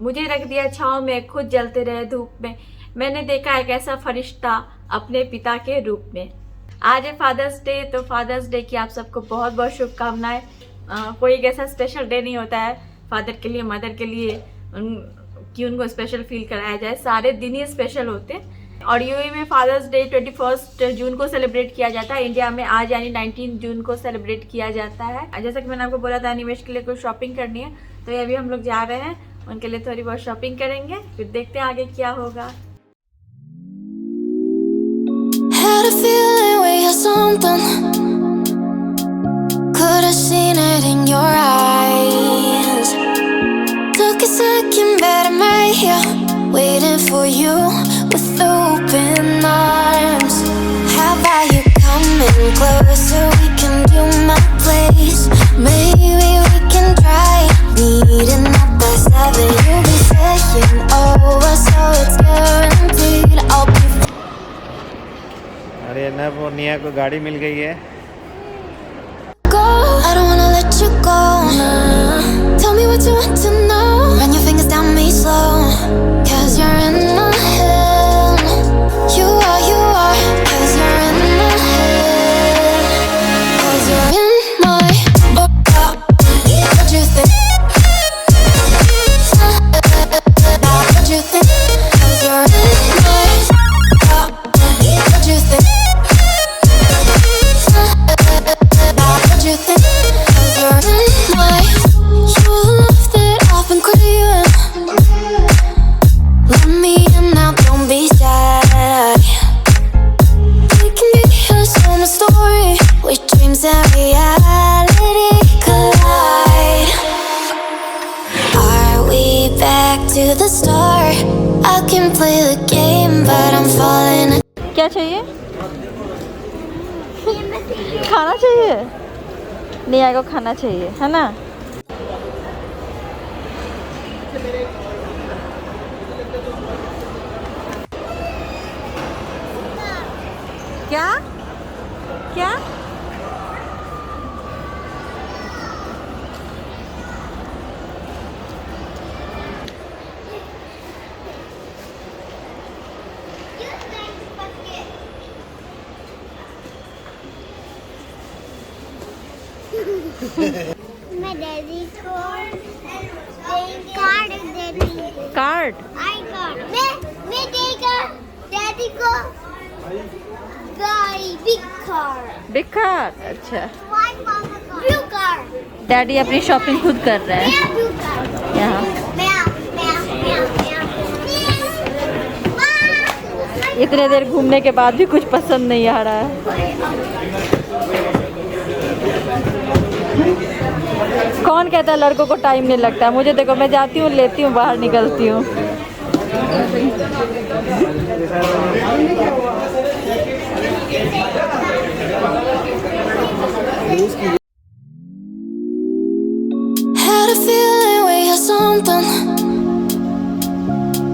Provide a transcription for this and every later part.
मुझे रख दिया छांव में, खुद जलते रहे धूप में। मैंने देखा एक ऐसा फरिश्ता अपने पिता के रूप में। आज है फादर्स डे, तो फादर्स डे की आप सबको बहुत बहुत शुभकामनाएं। कोई एक ऐसा स्पेशल डे नहीं होता है फादर के लिए, मदर के लिए कि उनको स्पेशल फील कराया जाए। सारे दिन ही स्पेशल होते हैं। और यूएई में फादर्स डे 21 जून को सेलिब्रेट किया जाता है। इंडिया में आज यानी 19 जून को सेलिब्रेट किया जाता है। जैसा कि मैंने आपको बोला था अनिमेश के लिए कुछ शॉपिंग करनी है, तो ये अभी हम लोग जा रहे हैं, उनके लिए थोड़ी बहुत शॉपिंग करेंगे, फिर देखते हैं आगे क्या होगा। Waiting for you with open arms. How about you coming closer? We can do my place. Maybe we can try meeting up by 7. You'll be saying over, so it's guaranteed I'll be. अरे नव और निया को गाड़ी मिल गई है। Go, I don't wanna let you go. Tell me what you want to know. Run your fingers down me slow. 'Cause you're in my head. You are. 'Cause you're in my head. 'Cause you're in my. What you think? What you think? 'Cause you're in my. What you think? What you think? 'Cause you're in my. You love that I've been craving. Let me in now, don't be shy. We can be a summer story where dreams and reality collide. Are we back to the start? I can play the game, but I'm falling. क्या चाहिए? खाना चाहिए? निया को खाना चाहिए, है ना? क्या क्या? मैं डैडी को कार्ड देती। कार्ड? आई कार्ड मैं देगा डैडी को गाड़ी बिग कार्ड। बिग कार्ड, अच्छा। Blue card. डैडी अपनी शॉपिंग खुद कर रहे हैं ब्लू कार्ड। यहाँ। इतने देर घूमने के बाद भी कुछ पसंद नहीं आ रहा है। कौन कहता है लड़कों को टाइम नहीं लगता है? मुझे देखो, मैं जाती हूँ, लेती हूँ, बाहर निकलती हूँ। Had a feeling we had something.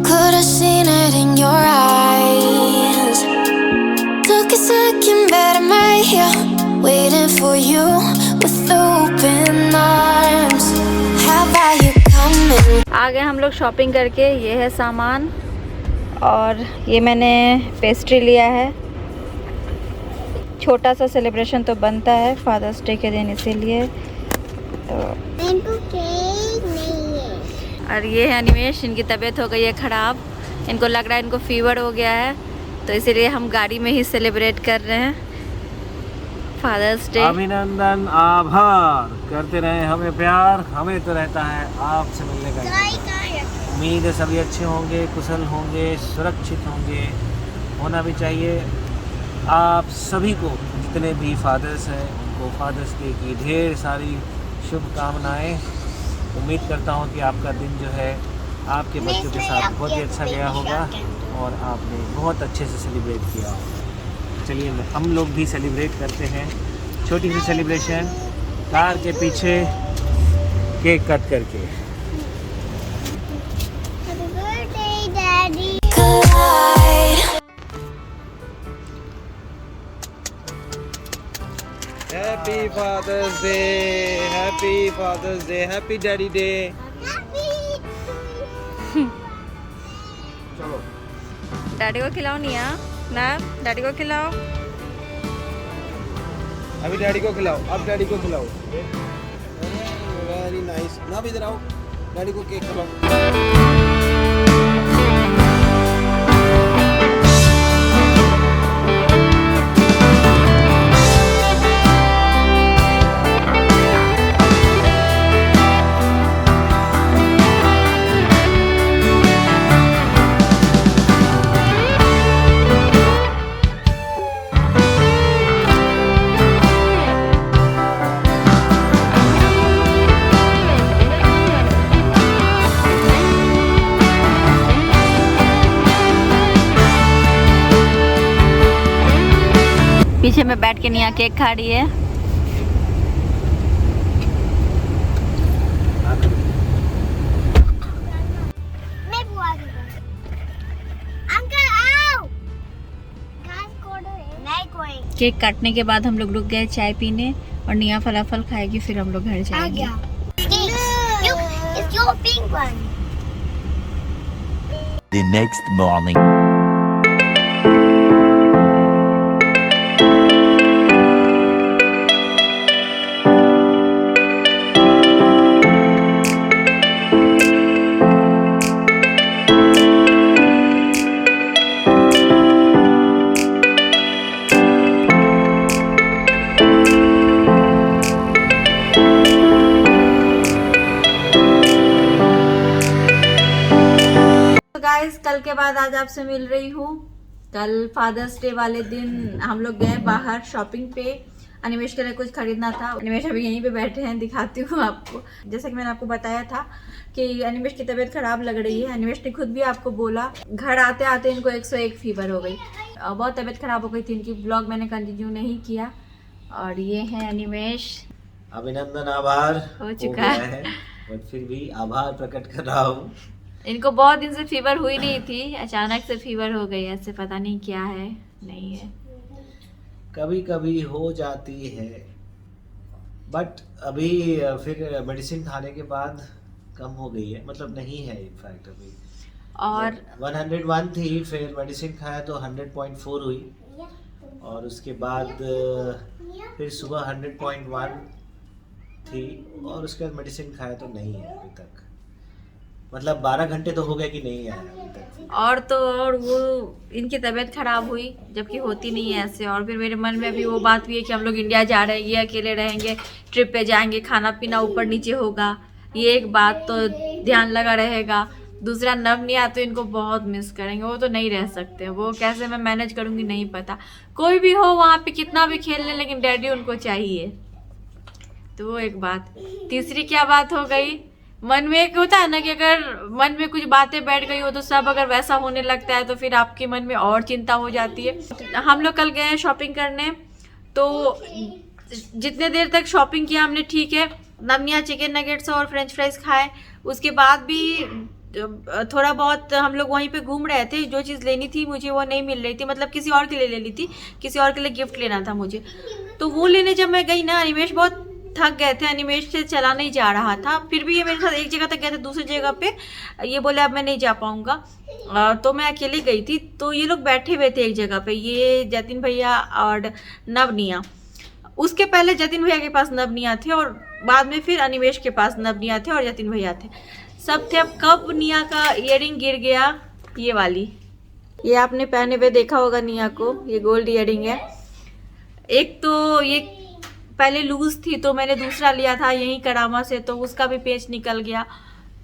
Could have seen it in your eyes. Took a second, but I'm right here, waiting for you with open arms. How about you coming? आ गए हम लोग शॉपिंग करके। ये है सामान, और ये मैंने पेस्ट्री लिया है। छोटा सा सेलिब्रेशन तो बनता है फादर्स डे के दिन, इसीलिए तो। इनको केक नहीं है। और ये है अनिमेश, इनकी तबीयत हो गई है ख़राब। इनको लग रहा है इनको फीवर हो गया है, तो इसीलिए हम गाड़ी में ही सेलिब्रेट कर रहे हैं फादर्स डे। अभिनंदन, आभार करते रहे हमें प्यार, हमें तो रहता है आपसे मिलने का। उम्मीद है सभी अच्छे होंगे, कुशल होंगे, सुरक्षित होंगे, होना भी चाहिए। आप सभी को, जितने भी फादर्स हैं, उनको फादर्स डे की ढेर सारी शुभकामनाएं। उम्मीद करता हूं कि आपका दिन जो है आपके बच्चों के साथ बहुत ही अच्छा गया होगा और आपने बहुत अच्छे से सेलिब्रेट किया होगा। चलिए हम लोग भी सेलिब्रेट करते हैं, छोटी सी सेलिब्रेशन कार के पीछे केक कट करके। Happy birthday daddy. Happy father's day, happy father's day, happy daddy day. चलो डैडी को खिलाओ निया ना, डैडी को खिलाओ। अभी डैडी को खिलाओ, अब डैडी को खिलाओ। Very nice. ना भी इधर आओ, डैडी को केक खिलाओ। पीछे में बैठ के निया केक खा रही है। मैं बुआ के पास। अंकल आओ। घास कोड़ो है। नहीं कोई। केक काटने के बाद हम लोग रुक गए चाय पीने और निया फलाफल खाएगी, फिर हम लोग घर आ जाएंगे। गया। Look, it's your pink one. The next morning. Guys कल के बाद आज आपसे मिल रही हूँ। कल फादर्स डे वाले दिन हम लोग गए बाहर शॉपिंग पे। अनिमेश के लिए कुछ खरीदना था। अनिमेश अभी यहीं पे बैठे हैं, दिखाती हूँ आपको। जैसा कि मैंने आपको बताया था कि अनिमेश की तबीयत खराब लग रही है। अनिमेश ने खुद भी आपको बोला, घर आते आते इनको 101 फीवर हो गई। बहुत तबीयत खराब हो गई थी इनकी। ब्लॉग मैंने कंटिन्यू नहीं किया। और ये है अनिमेश। अभिनंदन आभार हो चुका है, बट फिर भी आभार प्रकट कर रहा हूँ। इनको बहुत दिन से फीवर हुई नहीं थी, अचानक से फीवर हो गई। ऐसे पता नहीं क्या है, नहीं है, कभी कभी हो जाती है, बट अभी फिर मेडिसिन खाने के बाद कम हो गई है, मतलब नहीं है इनफैक्ट अभी। और 101 थी, फिर मेडिसिन खाया तो 100.4 हुई, और उसके बाद फिर सुबह 100.1 थी, और उसके बाद मेडिसिन खाया तो नहीं है अभी तक। मतलब 12 घंटे तो हो गए कि नहीं आया अभी तक। और वो इनकी तबीयत खराब हुई, जबकि होती नहीं है ऐसे। और फिर मेरे मन में भी वो बात हुई है कि हम लोग इंडिया जा रहे हैं, ये अकेले रहेंगे, ट्रिप पे जाएंगे, खाना पीना ऊपर नीचे होगा, ये एक बात तो ध्यान लगा रहेगा। दूसरा नवनिया तो इनको बहुत मिस करेंगे, वो तो नहीं रह सकते। वो कैसे मैं मैनेज करूँगी नहीं पता। कोई भी हो वहाँ पे कितना भी खेल लें, लेकिन डैडी उनको चाहिए, तो वो एक बात। तीसरी क्या बात हो गई, मन में एक होता है ना कि अगर मन में कुछ बातें बैठ गई हो तो सब अगर वैसा होने लगता है तो फिर आपके मन में और चिंता हो जाती है। हम लोग कल गए हैं शॉपिंग करने, तो जितने देर तक शॉपिंग किया हमने ठीक है। नवनिया चिकन नगेट्स और फ्रेंच फ्राइज खाए। उसके बाद भी थोड़ा बहुत हम लोग वहीं पे घूम रहे थे। जो चीज़ लेनी थी मुझे वो नहीं मिल रही थी, मतलब किसी और के लिए लेनी थी, किसी और के लिए गिफ्ट लेना था मुझे। तो वो लेने जब मैं गई ना, अनिमेश बहुत थक गए थे, अनिमेश से चला नहीं जा रहा था। फिर भी ये मेरे साथ एक जगह तक गए थे, दूसरी जगह पे ये बोले अब मैं नहीं जा पाऊंगा, तो मैं अकेली गई थी। तो ये लोग बैठे हुए थे एक जगह पे, ये जतिन भैया और नवनिया। उसके पहले जतिन भैया के पास नवनिया थे, और बाद में फिर अनिमेश के पास नवनिया थे और जतिन भैया थे, सब थे। अब कब निया का ईयरिंग गिर गया, ये वाली, ये आपने पहने हुए देखा होगा निया को, ये गोल्ड ईयरिंग है। एक तो ये पहले लूज थी तो मैंने दूसरा लिया था यहीं करामा से, तो उसका भी पेच निकल गया,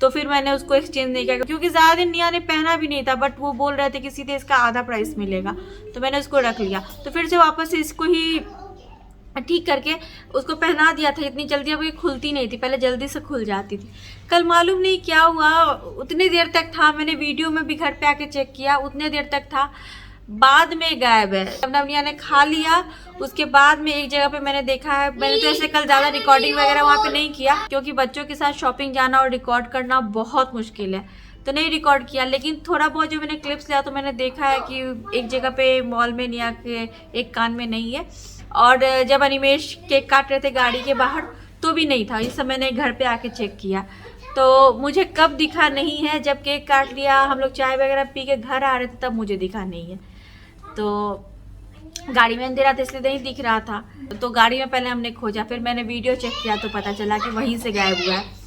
तो फिर मैंने उसको एक्सचेंज नहीं किया, क्योंकि ज़्यादा दिन निया ने पहना भी नहीं था। बट वो बोल रहे थे कि सीधे इसका आधा प्राइस मिलेगा, तो मैंने उसको रख लिया। तो फिर से वापस से इसको ही ठीक करके उसको पहना दिया था। इतनी जल्दी अब ये खुलती नहीं थी, पहले जल्दी से खुल जाती थी। कल मालूम नहीं क्या हुआ, उतनी देर तक था, मैंने वीडियो में भी घर पे आके चेक किया, उतने देर तक था, बाद में गायब है। जब नवनिया ने खा लिया उसके बाद में एक जगह पे मैंने देखा है। मैंने तो ऐसे कल ज़्यादा रिकॉर्डिंग वगैरह वहाँ पे नहीं किया, क्योंकि बच्चों के साथ शॉपिंग जाना और रिकॉर्ड करना बहुत मुश्किल है, तो नहीं रिकॉर्ड किया। लेकिन थोड़ा बहुत जो मैंने क्लिप्स लिया तो मैंने देखा है कि एक जगह पे मॉल में निया के एक कान में नहीं है, और जब अनिमेश केक काट रहे थे गाड़ी के बाहर तो भी नहीं था। ये सब मैंने घर पे आके चेक किया। तो मुझे कब दिखा नहीं है, जब केक काट लिया, हम लोग चाय वगैरह पी के घर आ रहे थे, तब मुझे दिखा नहीं है। तो गाड़ी में अंधेरा था इसलिए नहीं दिख रहा था। तो गाड़ी में पहले हमने खोजा, फिर मैंने वीडियो चेक किया तो पता चला कि वहीं से गायब हुआ है।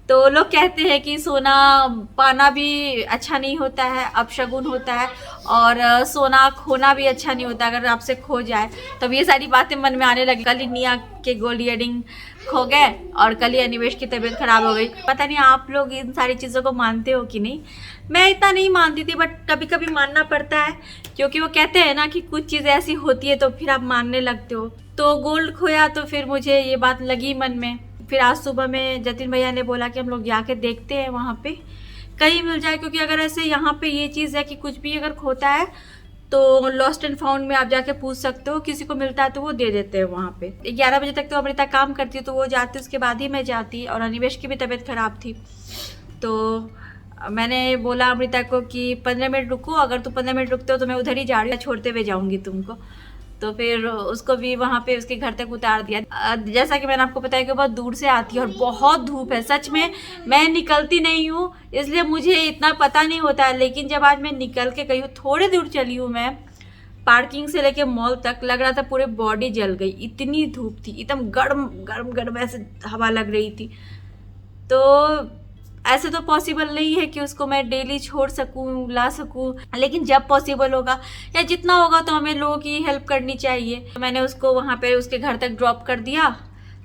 तो लोग कहते हैं कि सोना पाना भी अच्छा नहीं होता है, अपशगुन होता है, और सोना खोना भी अच्छा नहीं होता अगर आपसे खो जाए। तब ये सारी बातें मन में आने लगी। कल ही निया के गोल्ड इयररिंग खो गए और कल ही अनिवेश की तबीयत खराब हो गई। पता नहीं आप लोग इन सारी चीज़ों को मानते हो कि नहीं। मैं इतना नहीं मानती थी, बट कभी कभी मानना पड़ता है, क्योंकि वो कहते हैं ना कि कुछ चीज़ें ऐसी होती है तो फिर आप मानने लगते हो। तो गोल्ड खोया तो फिर मुझे ये बात लगी मन में। फिर आज सुबह में जतिन भैया ने बोला कि हम लोग जाके देखते हैं वहाँ पे कहीं मिल जाए, क्योंकि अगर ऐसे यहाँ पे ये चीज़ है कि कुछ भी अगर खोता है तो लॉस्ट एंड फाउंड में आप जाके पूछ सकते हो, किसी को मिलता है तो वो दे देते हैं वहाँ पे। 11 बजे तक तो अमृता काम करती है तो वो जाती, उसके बाद ही मैं जाती। और अनिवेश की भी तबीयत ख़राब थी, तो मैंने बोला अमृता को कि 15 मिनट रुको, अगर तुम 15 मिनट रुकते हो तो मैं उधर ही जा रही हूँ, छोड़ते हुए जाऊँगी तुमको। तो फिर उसको भी वहाँ पे उसके घर तक उतार दिया। जैसा कि मैंने आपको बताया कि बहुत दूर से आती है और बहुत धूप है। सच में मैं निकलती नहीं हूँ, इसलिए मुझे इतना पता नहीं होता है। लेकिन जब आज मैं निकल के गई हूँ, थोड़ी दूर चली हूँ मैं, पार्किंग से लेके मॉल तक, लग रहा था पूरे बॉडी जल गई, इतनी धूप थी, एकदम गर्म गर्म गर्म ऐसे हवा लग रही थी। तो ऐसे तो पॉसिबल नहीं है कि उसको मैं डेली छोड़ सकूं, ला सकूं, लेकिन जब पॉसिबल होगा या जितना होगा तो हमें लोगों की हेल्प करनी चाहिए। तो मैंने उसको वहाँ पे उसके घर तक ड्रॉप कर दिया,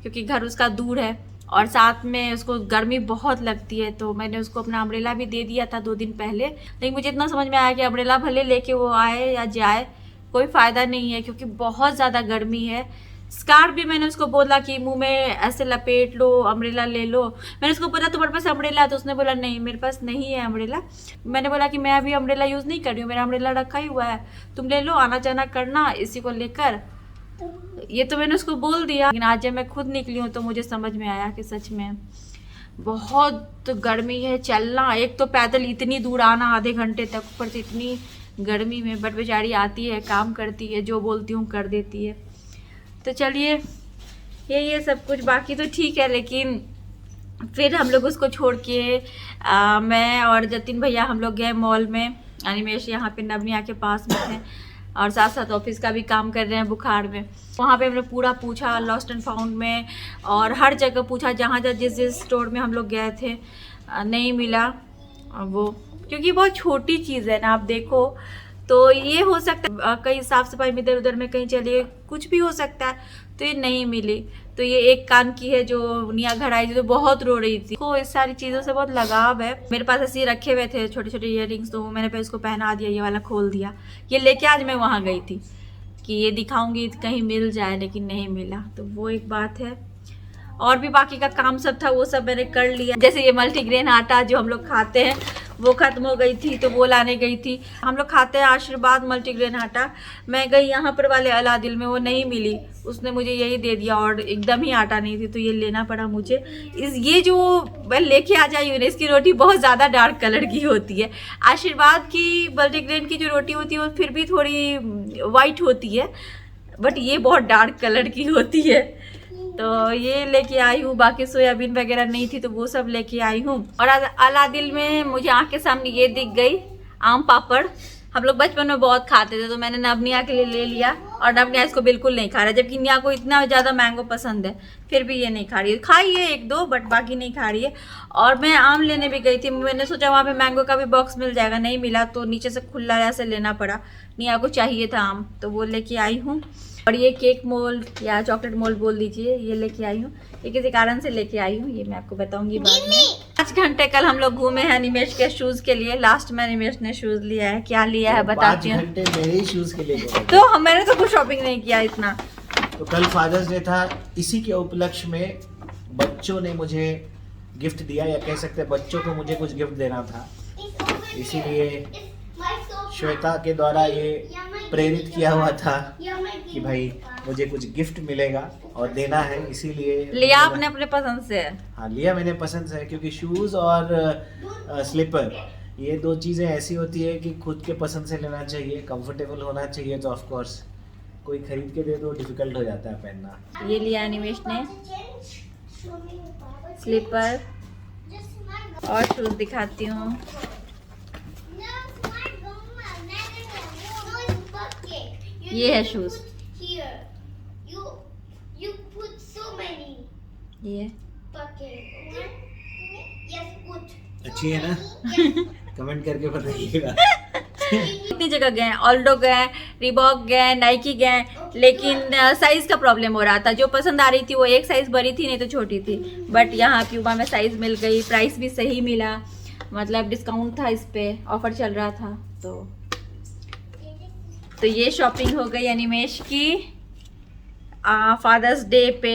क्योंकि घर उसका दूर है और साथ में उसको गर्मी बहुत लगती है। तो मैंने उसको अपना अम्ब्रेला भी दे दिया था 2 दिन पहले। लेकिन मुझे इतना समझ में आया कि अम्ब्रेला भले लेके वो आए या जाए, कोई फ़ायदा नहीं है, क्योंकि बहुत ज़्यादा गर्मी है। स्कार्फ भी मैंने उसको बोला कि मुंह में ऐसे लपेट लो, अम्ब्रेला ले लो। मैंने उसको बोला तुम्हारे पास अम्ब्रेला है, तो उसने बोला नहीं मेरे पास नहीं है अम्ब्रेला। मैंने बोला कि मैं अभी अम्ब्रेला यूज़ नहीं कर रही हूँ, मेरा अम्ब्रेला रखा ही हुआ है, तुम ले लो, आना जाना करना इसी को लेकर। ये तो मैंने उसको बोल दिया। लेकिन आज जब मैं खुद निकली हूँ तो मुझे समझ में आया कि सच में बहुत गर्मी है। चलना, एक तो पैदल इतनी दूर आना आधे घंटे तक, ऊपर से इतनी गर्मी में, बट बेचारी आती है, काम करती है, जो बोलती हूँ कर देती है। तो चलिए ये सब कुछ बाकी तो ठीक है। लेकिन फिर हम लोग उसको छोड़ के मैं और जतिन भैया हम लोग गए मॉल में। अनिमेश यहाँ पे नवनिया के पास में थे और साथ साथ ऑफिस का भी काम कर रहे हैं बुखार में। वहाँ पे हमने पूरा पूछा लॉस्ट एंड फाउंड में, और हर जगह पूछा, जहाँ जिस स्टोर में हम लोग गए थे नहीं मिला वो, क्योंकि बहुत छोटी चीज़ है ना। आप देखो तो ये हो सकता है कहीं साफ सफाई में इधर उधर में कहीं चलिए, कुछ भी हो सकता है, तो ये नहीं मिली। तो ये एक कान की है जो निया घर आई थी तो बहुत रो रही थी। तो इस सारी चीज़ों से बहुत लगाव है। मेरे पास ऐसे रखे हुए थे छोटे छोटे इयररिंग्स, तो मैंने फिर उसको पहना दिया, ये वाला खोल दिया। ये लेके आज मैं वहाँ गई थी कि ये दिखाऊंगी कहीं मिल जाए, लेकिन नहीं मिला। तो वो एक बात है। और भी बाकी का काम सब था वो सब मैंने कर लिया। जैसे ये मल्टीग्रेन आटा जो हम लोग खाते हैं वो ख़त्म हो गई थी, तो वो लाने गई थी। हम लोग खाते हैं आशीर्वाद मल्टीग्रेन आटा। मैं गई यहाँ पर वाले अलादिल में, वो नहीं मिली, उसने मुझे यही दे दिया और एकदम ही आटा नहीं थी, तो ये लेना पड़ा मुझे। ये जो मैं लेके आ जाई हूँ, इसकी रोटी बहुत ज़्यादा डार्क कलर की होती है। आशीर्वाद की मल्टीग्रेन की जो रोटी होती है वो फिर भी थोड़ी वाइट होती है, बट ये बहुत डार्क कलर की होती है। तो ये लेके आई हूँ। बाकी सोयाबीन वगैरह नहीं थी तो वो सब लेके आई हूँ। और अलादिल में मुझे आँख के सामने ये दिख गई आम पापड़। हम लोग बचपन में बहुत खाते थे, तो मैंने नवनिया के लिए ले लिया, और नवनिया इसको बिल्कुल नहीं खा रहा, जबकि निया को इतना ज़्यादा मैंगो पसंद है, फिर भी ये नहीं खा रही है। खाई है 1-2 बट बाकी नहीं खा रही है। और मैं आम लेने भी गई थी, मैंने सोचा वहाँ पे मैंगो का भी बॉक्स मिल जाएगा, नहीं मिला, तो नीचे से खुला ऐसे लेना पड़ा। निया को चाहिए था आम, तो वो लेके आई हूँ। और ये केक मोल्ड या चॉकलेट मोल्ड बोल दीजिए, ये लेके आई हूँ। ये किसी कारण से लेके आई हूँ, ये मैं आपको बताऊंगी बाद में। 5 घंटे कल हम लोग घूमे हैं अनिमेश के शूज़ के लिए। लास्ट में अनिमेश ने शूज़ लिया है। क्या लिया है बताती हूँ। 5 घंटे मेरे ही शूज़ के लिए तो मैंने तो कुछ शॉपिंग नहीं किया इतना। तो कल फादर्स डे था, इसी के उपलक्ष्य में बच्चों ने मुझे गिफ्ट दिया, या कह सकते हैं बच्चों को मुझे कुछ गिफ्ट देना था। इसीलिए श्वेता के द्वारा ये प्रेरित किया हुआ था कि भाई मुझे कुछ गिफ्ट मिलेगा और देना है, इसीलिए लिया आपने अपने पसंद से। हाँ लिया मैंने पसंद से, क्योंकि शूज़ और स्लीपर ये 2 चीज़ें ऐसी होती है कि खुद के पसंद से लेना चाहिए, कंफर्टेबल होना चाहिए। तो ऑफ कोर्स कोई खरीद के दे तो डिफिकल्ट हो जाता है पहनना। ये लिया अनिमेश ने स्लीपर, और शूज दिखाती हूँ। No, smart Goma. No, it's bucket. ये है shoes. Here. You put so many ये bucket. Yes, put. अच्छी है ना? Yes. कमेंट करके बताइएगा। कितनी जगह गए, ऑल्डो गए, रिबॉक गए, नाइकी गए, लेकिन साइज का प्रॉब्लम हो रहा था। जो पसंद आ रही थी वो एक साइज बड़ी थी, नहीं तो छोटी थी। बट यहाँ प्यूमा में साइज मिल गई, प्राइस भी सही मिला, मतलब डिस्काउंट था, इस पे ऑफर चल रहा था। तो ये शॉपिंग हो गई अनिमेश की। फादर्स डे पे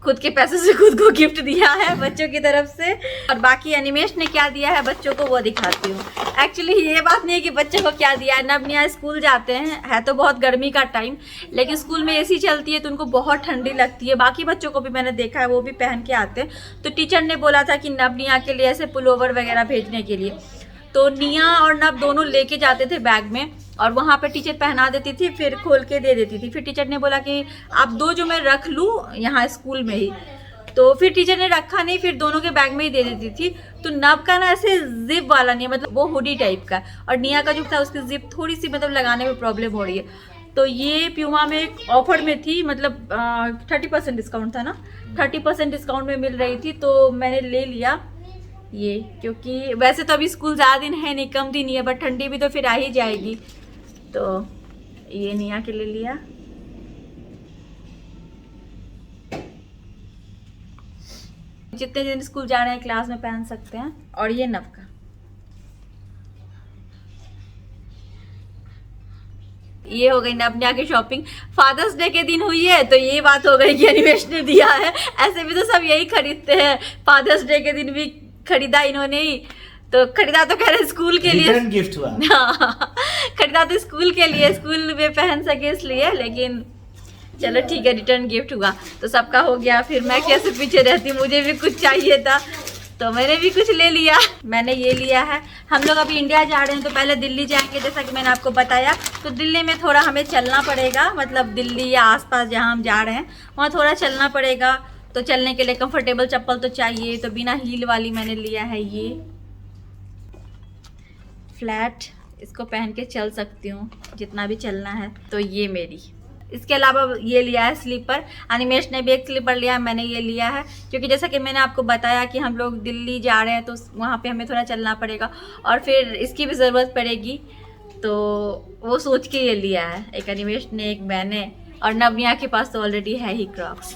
खुद के पैसों से खुद को गिफ्ट दिया है बच्चों की तरफ से। और बाकी अनिमेश ने क्या दिया है बच्चों को वो दिखाती हूँ। एक्चुअली ये बात नहीं है कि बच्चों को क्या दिया है। नवनिया स्कूल जाते हैं, है तो बहुत गर्मी का टाइम, लेकिन स्कूल में एसी चलती है तो उनको बहुत ठंडी लगती है। बाकी बच्चों को भी मैंने देखा है, वो भी पहन के आते हैं। तो टीचर ने बोला था कि नवनिया के लिए ऐसे पुलोवर वगैरह भेजने के लिए, तो निया और नव दोनों लेके जाते थे बैग में, और वहाँ पे टीचर पहना देती थी, फिर खोल के दे देती थी। फिर टीचर ने बोला कि आप दो जो मैं रख लूँ यहाँ स्कूल में ही, तो फिर टीचर ने रखा नहीं, फिर दोनों के बैग में ही दे देती थी। तो नव का ना ऐसे जिप वाला नहीं है, मतलब वो हुडी टाइप का, और निया का जो था उसकी जिप थोड़ी सी मतलब लगाने में प्रॉब्लम हो रही है। तो ये प्यूमा में एक ऑफर में थी, मतलब 30% डिस्काउंट था ना, 30% डिस्काउंट में मिल रही थी, तो मैंने ले लिया ये। क्योंकि वैसे तो अभी स्कूल ज़्यादा दिन है नहीं, कम दिन ही है, बट ठंडी भी तो फिर आ ही जाएगी, तो ये निया के ले लिया। जितने दिन स्कूल जा रहे हैं क्लास में पहन सकते हैं। और ये नव का, ये हो गई नवनिया की शॉपिंग। फादर्स डे के दिन हुई है तो ये बात हो गई कि अनिमेश ने दिया है। ऐसे भी तो सब यही खरीदते हैं, फादर्स डे के दिन भी खरीदा इन्होंने ही। तो खरीदा तो कह रहे स्कूल के लिए, रिटर्न गिफ्ट हुआ। खरीदा तो स्कूल के लिए, स्कूल में पहन सके इसलिए, लेकिन चलो ठीक है, रिटर्न गिफ्ट हुआ तो सबका हो गया। फिर मैं कैसे पीछे रहती, मुझे भी कुछ चाहिए था तो मैंने भी कुछ ले लिया। मैंने ये लिया है। हम लोग अभी इंडिया जा रहे हैं तो पहले दिल्ली जाएंगे, जैसा कि मैंने आपको बताया। तो दिल्ली में थोड़ा हमें चलना पड़ेगा, मतलब दिल्ली या आसपास जहाँ हम जा रहे हैं वहाँ थोड़ा चलना पड़ेगा। तो चलने के लिए कंफर्टेबल चप्पल तो चाहिए, तो बिना हील वाली मैंने लिया है ये फ्लैट। इसको पहन के चल सकती हूँ जितना भी चलना है। तो ये मेरी, इसके अलावा ये लिया है स्लीपर। अनिमेश ने भी एक स्लीपर लिया है, मैंने ये लिया है क्योंकि जैसा कि मैंने आपको बताया कि हम लोग दिल्ली जा रहे हैं तो वहाँ पे हमें थोड़ा चलना पड़ेगा और फिर इसकी भी ज़रूरत पड़ेगी, तो वो सोच के ये लिया है। एक अनिमेश ने, एक मैंने, और नवनिया के पास तो ऑलरेडी है ही क्रॉक्स,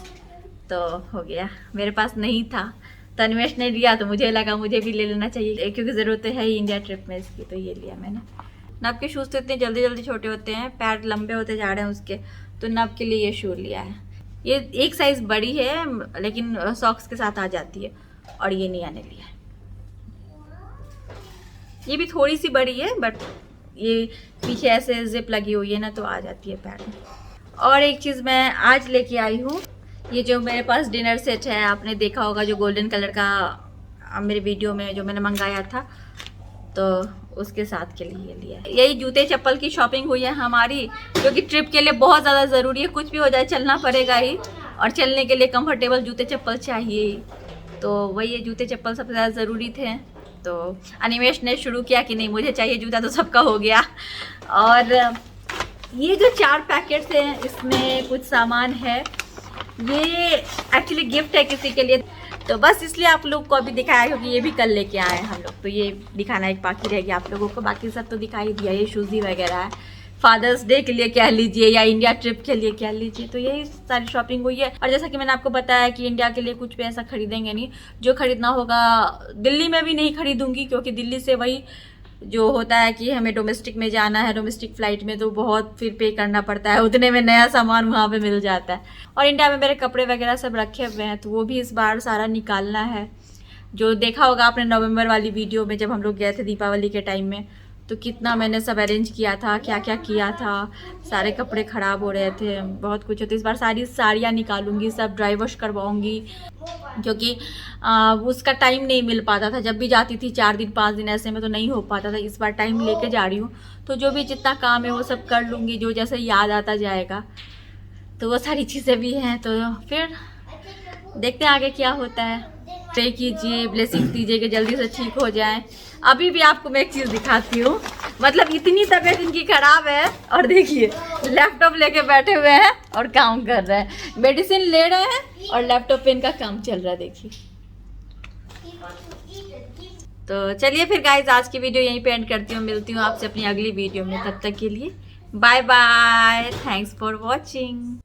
तो हो गया। मेरे पास नहीं था तो अनिमेश ने लिया, तो मुझे लगा मुझे भी ले लेना चाहिए क्योंकि ज़रूरत तो है ही इंडिया ट्रिप में इसकी, तो ये लिया मैंने। नब के शूज़ तो इतने जल्दी जल्दी छोटे होते हैं, पैर लंबे होते जा रहे हैं उसके, तो नब के लिए ये शू लिया है। ये एक साइज़ बड़ी है लेकिन सॉक्स के साथ आ जाती है, और ये नहीं आने लिया है। ये भी थोड़ी सी बड़ी है बट ये पीछे ऐसे जिप लगी हुई है ना, तो आ जाती है पैर में। और एक चीज़ मैं आज लेके आई हूँ, ये जो मेरे पास डिनर सेट है, आपने देखा होगा जो गोल्डन कलर का मेरे वीडियो में जो मैंने मंगाया था, तो उसके साथ के लिए लिया है। यही जूते चप्पल की शॉपिंग हुई है हमारी, क्योंकि ट्रिप के लिए बहुत ज़्यादा ज़रूरी है। कुछ भी हो जाए चलना पड़ेगा ही, और चलने के लिए कंफर्टेबल जूते चप्पल चाहिए ही, तो वही ये जूते चप्पल सबसे ज़्यादा ज़रूरी थे। तो अनिमेश ने शुरू किया कि नहीं मुझे चाहिए जूता, तो सबका हो गया। और ये जो 4 पैकेट्स हैं इसमें कुछ सामान है, ये एक्चुअली गिफ्ट है किसी के लिए, तो बस इसलिए आप लोग को अभी दिखाया क्योंकि ये भी कल लेके आए हैं हम लोग, तो ये दिखाना एक बाकी रह गया आप लोगों को। बाकी सब तो दिखाई दिया, ये शूज़ी वगैरह है, फादर्स डे के लिए कह लीजिए या इंडिया ट्रिप के लिए कह लीजिए, तो यही सारी शॉपिंग हुई है। और जैसा कि मैंने आपको बताया कि इंडिया के लिए कुछ भी ऐसा खरीदेंगे नहीं, जो खरीदना होगा दिल्ली में भी नहीं खरीदूंगी, क्योंकि दिल्ली से वही जो होता है कि हमें डोमेस्टिक में जाना है, डोमेस्टिक फ़्लाइट में, तो बहुत फिर पे करना पड़ता है, उतने में नया सामान वहाँ पे मिल जाता है। और इंडिया में मेरे कपड़े वगैरह सब रखे हुए हैं, तो वो भी इस बार सारा निकालना है। जो देखा होगा आपने नवंबर वाली वीडियो में, जब हम लोग गए थे दीपावली के टाइम में, तो कितना मैंने सब अरेंज किया था, क्या क्या किया था, सारे कपड़े ख़राब हो रहे थे, बहुत कुछ होता है। इस बार सारी साड़ियाँ निकालूंगी, सब ड्राई वॉश करवाऊँगी, क्योंकि उसका टाइम नहीं मिल पाता था। जब भी जाती थी 4 दिन 5 दिन ऐसे में तो नहीं हो पाता था। इस बार टाइम लेके जा रही हूँ, तो जो भी जितना काम है वो सब कर लूँगी, जो जैसे याद आता जाएगा। तो वो सारी चीज़ें भी हैं, तो फिर देखते हैं आगे क्या होता है। प्रे कीजिए, ब्लेसिंग दीजिए कि जल्दी से ठीक हो जाए। अभी भी आपको मैं एक चीज़ दिखाती हूँ, मतलब इतनी तबीयत इनकी खराब है और देखिए लैपटॉप लेके बैठे हुए हैं और काम कर रहे हैं, मेडिसिन ले रहे हैं और लैपटॉप पे इनका काम चल रहा है, देखिए। तो चलिए फिर गाइज आज की वीडियो यहीं पे एंड करती हूँ, मिलती हूँ आपसे अपनी अगली वीडियो में, तब तक के लिए bye bye, thanks for watching.